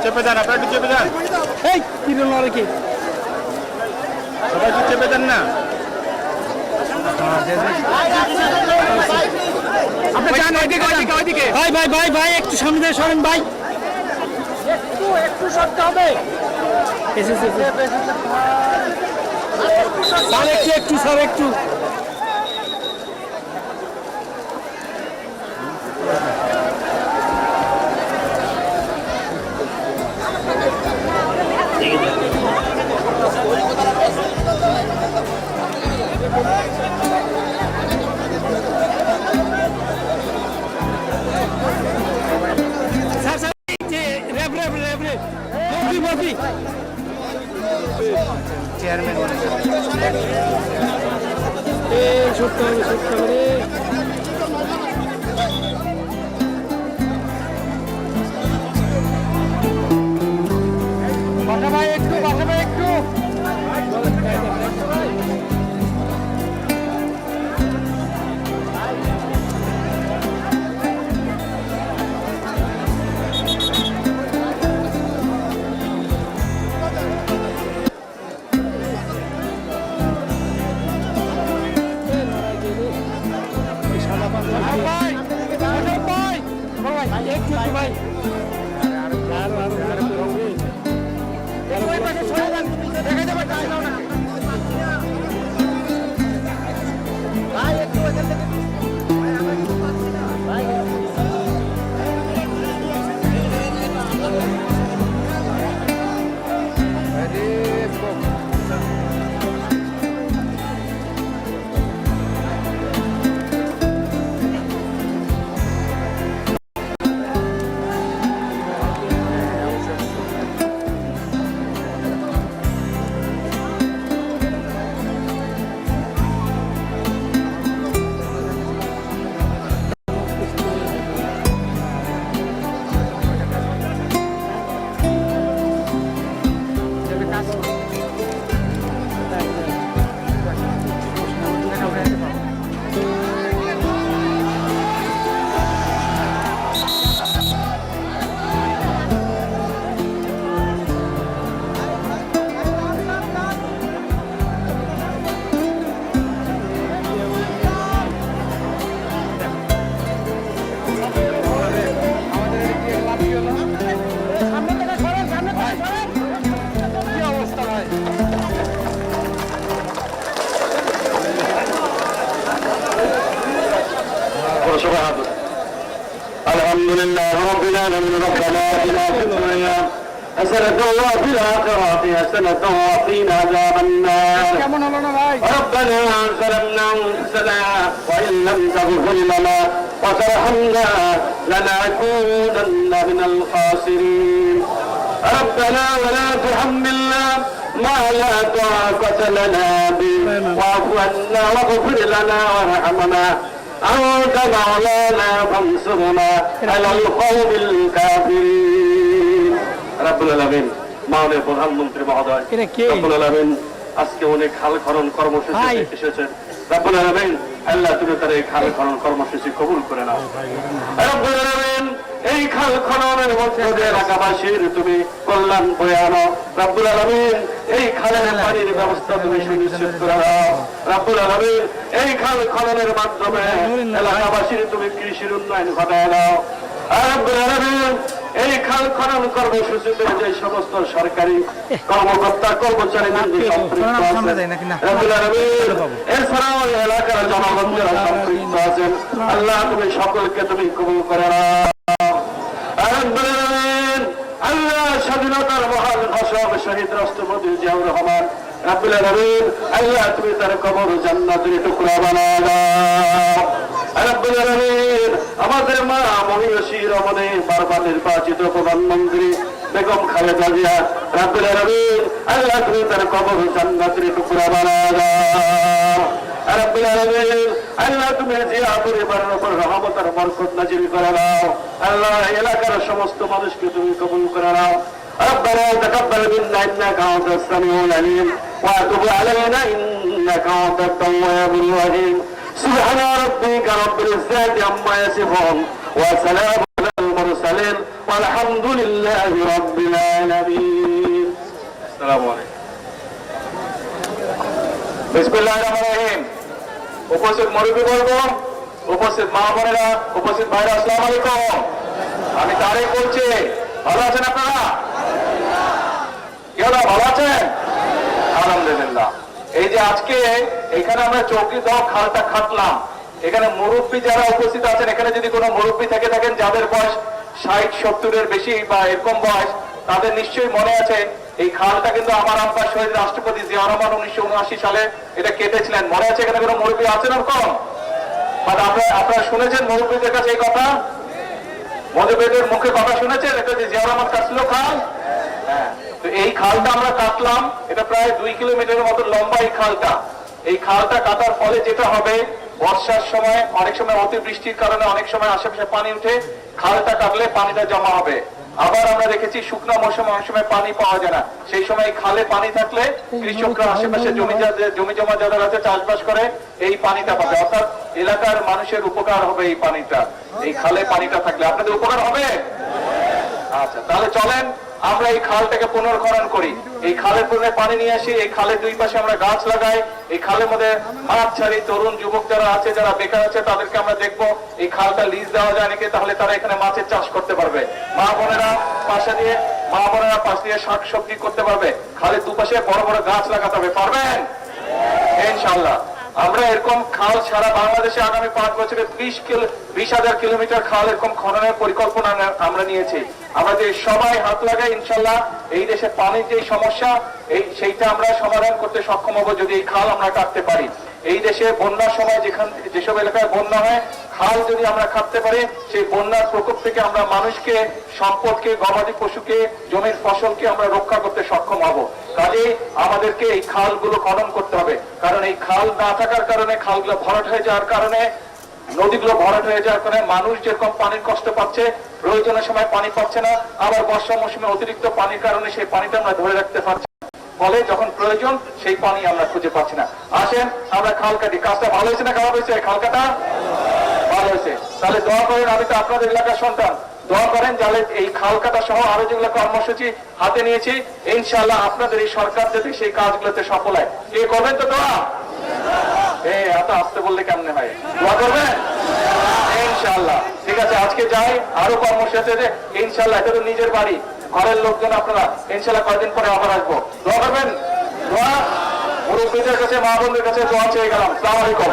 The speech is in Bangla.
চেপে দেন, আপনারা একটু চেপে দেন। এই কিরণ আর কি সবাই একটু চেপে দেন না। আপনি যান ওইদিকে ওইদিকে ওইদিকে। ভাই ভাই ভাই ভাই একটু সামনে দিয়ে সরেন ভাই, একটু একটু সরতে হবে। স্যার একটু একটু স্যার একটু স্যার স্যার যে রেপ রেপ রেপ রেপ বফি বফি চেয়ারম্যান এই সত্য রে বাসা ভাই একটু বাসা ভাই একটু الحمد لله رب العالمين ربنا آتنا في الدنيا حسنة وفي الآخرة حسنة وقنا عذاب النار ربنا ظلمنا أنفسنا وإن لم تغفر لنا وترحمنا لنكونن من الخاسرين ربنا ولا تحملنا ما لا طاقة لنا به واعف عنا واغفر لنا وارحمنا أنت مولانا فانصرنا على القوم الكافرين رب العالمين মাননীয় প্রধানমন্ত্রী মহোদয় রব্বুল আলামিন আজকে অনেক খাল খনন কর্মসূচি এসেছে রব্বুল আলামিন আল্লাহ তুমি তার এই খাল খনন কর্মসূচি কবুল করে নাও রব্বুল আলামিন এই খাল খননের মধ্যে দিয়ে এলাকাবাসীর তুমি কল্যাণ বয়ে আনো রব্বুল আলামিন এই খালের পানির ব্যবস্থা তুমি সুনিশ্চিত করে দাও রব্বুল আলামিন এই খাল খননের মাধ্যমে এলাকাবাসীর তুমি কৃষির উন্নয়ন ঘটায় দাও রব্বুল আলামিন এই খাল খনন কর্মসূচিতে যে সমস্ত সরকারি কর্মকর্তা কর্মচারী সম্পৃক্ত আছেন রব্বুল আলামিন এছাড়াও এলাকার জনগণ যারা সম্পৃক্ত আছেন আল্লাহ তুমি সকলকে তুমি কবুল করে নাও আল্লাহ স্বাধীনতার মহান ঘোষক শহীদ রাষ্ট্রপতি জিয়াউর রহমান রব্বুল আলামিন আল্লাহ তুমি তার কবর জান্নাতের টুকরা বানায় দাও রব্বুল আলামিন আমাদের মা মহিষী রমণী বারবার নির্বাচিত প্রধানমন্ত্রী বেগম খালেদা জিয়া রব্বুল আলামিন আল্লাহ তুমি তার কবর জান্নাতের টুকরা বানায় দাও রব্বুল আলামিন আল্লাহ তুমি জিয়া পরিবারের উপর রহমত আর বরকত নাজিল করে দাও আল্লাহ এলাকার সমস্ত মানুষকে তুমি কবুল করে নাও ربنا تقبل منا انك انت السميع العليم وتب علينا انك انت التواب الرحيم سبحان ربك رب العزة عما يصفون وسلام على المرسلين আলহামদুলিল্লাহি রাব্বিল আলামিন। আসসালামু আলাইকুম। বিসমিল্লাহির রহমানির রহিম। উপস্থিত মুরব্বী বলবো, উপস্থিত মা বোনেরা, উপস্থিত ভাইরা, আসসালামু আলাইকুম। আমি তারেক বলছি। ভালো আছেন আপনারা? কি হলো, ভালো আছেন? আলহামদুলিল্লাহ। এই যে আজকে এখানে আমরা চৌকি দাও খালটা খাটলাম, এখানে মুরব্বী যারা উপস্থিত আছেন, এখানে যদি কোনো মুরব্বী থেকে থাকেন যাদের বয়স 60-70-এর বেশি বা এরকম বয়স, তাদের নিশ্চয়ই মনে আছে এই খালটা কিন্তু আমার আব্বা শহীদ রাষ্ট্রপতি জিয়া রহমান 1979 সালে এটা কেটেছিলেন। মনে আছে? এখানে কোনো মুরব্বী আছেন ওরকম? আপনারা শুনেছেন মুরব্বীদের কাছে এই কথা? মুরব্বীদের মুখে কথা শুনেছেন এটা যে জিয়া রহমান কাটছিল খাল? হ্যাঁ। তো এই খালটা আমরা কাটলাম, এটা প্রায় 2 কিলোমিটারের মতো লম্বা এই খালটা। এই খালটা কাটার ফলে যেটা হবে, বর্ষার সময় অনেক সময় অতিবৃষ্টির কারণে অনেক সময় আশেপাশে পানি উঠে, খালটা কাটলে পানিটা জমা হবে। আবার আমরা দেখেছি শুকনো মৌসুমে অনেক সময় পানি পাওয়া যায় না, সেই সময় এই খালে পানি থাকলে কৃষকরা আশেপাশে জমি জমা যাদের আছে চাষবাস করে এই পানিটা পাবে, অর্থাৎ এলাকার মানুষের উপকার হবে এই পানিটা, এই খালে পানিটা থাকলে। আপনাদের উপকার হবে? আচ্ছা, তাহলে চলেন আমরা এই খালটাকে পুনর্খনন করি, এই খালের পুনরায় পানি নিয়ে আসি, এই খালের দুই পাশে আমরা গাছ লাগাই, এই খালের মধ্যে মাছ ছাড়ি। তরুণ যুবক যারা আছে, যারা বেকার আছে, তাদেরকে আমরা দেখবো এই খালটা লিজ দেওয়া যায় নাকি, তাহলে তারা এখানে মাছের চাষ করতে পারবে। মা বোনেরা পাশ দিয়ে শাকসবজি করতে পারবে। খালের দুপাশে বড় বড় গাছ লাগাতে হবে, পারবেন ইনশাআল্লাহ। আমরা এরকম খাল সারা বাংলাদেশে আগামী 5 বছরে 20,000 কিলোমিটার খাল এরকম খননের পরিকল্পনা আমরা নিয়েছি। আমরা যে সবাই হাত লাগাই, ইনশাল্লাহ এই দেশে পানির যে সমস্যা সেইটা আমরা সমাধান করতে সক্ষম হবো যদি এই খাল আমরা কাটতে পারি। এই দেশে বন্যার সময় যেসব এলাকায় বন্যা হয়, খাল যদি আমরা কাটতে পারি, সেই বন্যার প্রকোপ থেকে আমরা মানুষকে, সম্পদকে, গবাদি পশুকে, জমির ফসলকে আমরা রক্ষা করতে সক্ষম হব। কাজেই আমাদেরকে এই খালগুলো খনন করতে হবে, কারণ এই খাল না থাকার কারণে, খালগুলো ভরাট হয়ে যাওয়ার কারণে, নদীগুলো ভরাট হয়ে যাওয়ার কারণে মানুষ যেরকম পানির কষ্ট পাচ্ছে, প্রয়োজনের সময় পানি পাচ্ছে না, আবার বর্ষা মৌসুমে অতিরিক্ত পানির কারণে সেই পানিটা আমরা ধরে রাখতে পারছি, ফলে যখন প্রয়োজন সেই পানি আমরা খুঁজে পাচ্ছি না। আসেন আমরা খাল কাটি। কাজটা ভালো হয়েছে না খারাপ হয়েছে? খাল কাটা ভালো হয়েছে। তাহলে দোয়া করেন, আমি তো আপনাদের এলাকার সন্তান, দোয়া করেন যাহলে এই খাল কাটা সহ আরো যেগুলো কর্মসূচি হাতে নিয়েছি, ইনশাআল্লাহ আপনাদের এই সরকার যদি সেই কাজগুলোতে সফল হয়। কে করবেন তো দোয়া? এত আসতে বললে কেমনে হয়? দোয়া করবেন ইনশাআল্লাহ। ঠিক আছে, আজকে যাই, আরো কর্মসূচি আছে ইনশাআল্লাহ। এটা তো নিজের বাড়ি, ঘরের লোকজন আপনারা, ইনশাআল্লাহ কয়েকদিন পরে আবার আসবো। দোয়া করবেন। দোয়া মুরব্বীদের কাছে, মা বোনদের কাছে দোয়া চেয়ে গেলাম। আসসালামু আলাইকুম।